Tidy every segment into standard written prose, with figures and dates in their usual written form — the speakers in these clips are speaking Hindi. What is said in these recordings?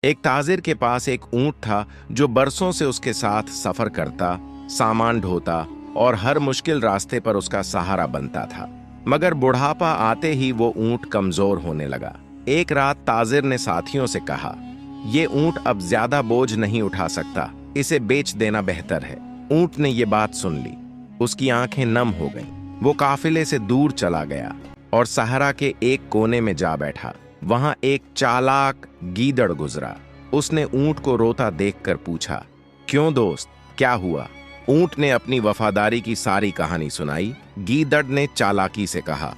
एक ताजिर के पास एक ऊंट था जो बरसों से उसके साथ सफर करता, सामान ढोता और हर मुश्किल रास्ते पर उसका सहारा बनता था। मगर बुढ़ापा आते ही वो ऊंट कमजोर होने लगा। एक रात ताजिर ने साथियों से कहा, ये ऊंट अब ज्यादा बोझ नहीं उठा सकता, इसे बेच देना बेहतर है। ऊंट ने ये बात सुन ली। उसकी आंखें नम हो गईं। वो काफिले से दूर चला गया और सहरा के एक कोने में जा बैठा। वहां एक चालाक गीदड़ गुजरा। उसने ऊंट को रोता देखकर पूछा, क्यों दोस्त, क्या हुआ? ऊंट ने अपनी वफादारी की सारी कहानी सुनाई। गीदड़ ने चालाकी से कहा,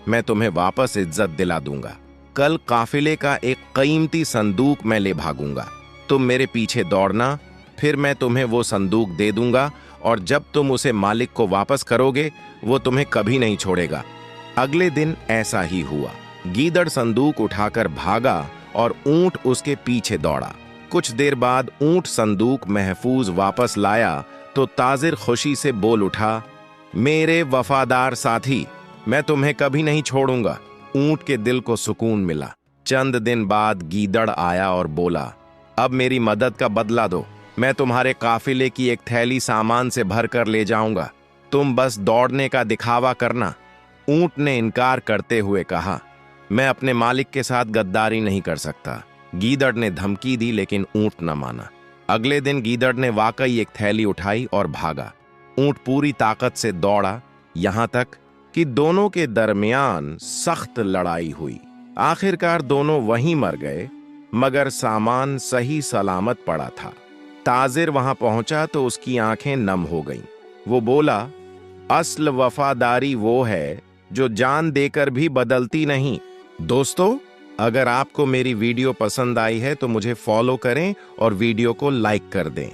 मैं तुम्हें वापस इज्जत दिला दूंगा। कल काफिले का एक कीमती संदूक मैं ले भागूंगा। तुम मेरे पीछे दौड़ना, फिर मैं तुम्हें वो संदूक दे दूंगा और जब तुम उसे मालिक को वापस करोगे वो तुम्हें कभी नहीं छोड़ेगा। अगले दिन ऐसा ही हुआ। गीदड़ संदूक उठाकर भागा और ऊंट उसके पीछे दौड़ा। कुछ देर बाद ऊंट संदूक महफूज वापस लाया तो ताजिर खुशी से बोल उठा, मेरे वफादार साथी, मैं तुम्हें कभी नहीं छोड़ूंगा। ऊंट के दिल को सुकून मिला। चंद दिन बाद गीदड़ आया और बोला, अब मेरी मदद का बदला दो। मैं तुम्हारे काफिले की एक थैली सामान से भर कर ले जाऊंगा, तुम बस दौड़ने का दिखावा करना। ऊंट ने इनकार करते हुए कहा, मैं अपने मालिक के साथ गद्दारी नहीं कर सकता। गीदड़ ने धमकी दी लेकिन ऊंट न माना। अगले दिन गीदड़ ने वाकई एक थैली उठाई और भागा। ऊंट पूरी ताकत से दौड़ा, यहां तक कि दोनों के दरमियान सख्त लड़ाई हुई। आखिरकार दोनों वहीं मर गए, मगर सामान सही सलामत पड़ा था। ताजिर वहां पहुंचा तो उसकी आंखें नम हो गईं। वो बोला, असल वफादारी वो है जो जान देकर भी बदलती नहीं। दोस्तों, अगर आपको मेरी वीडियो पसंद आई है तो मुझे फॉलो करें और वीडियो को लाइक कर दें।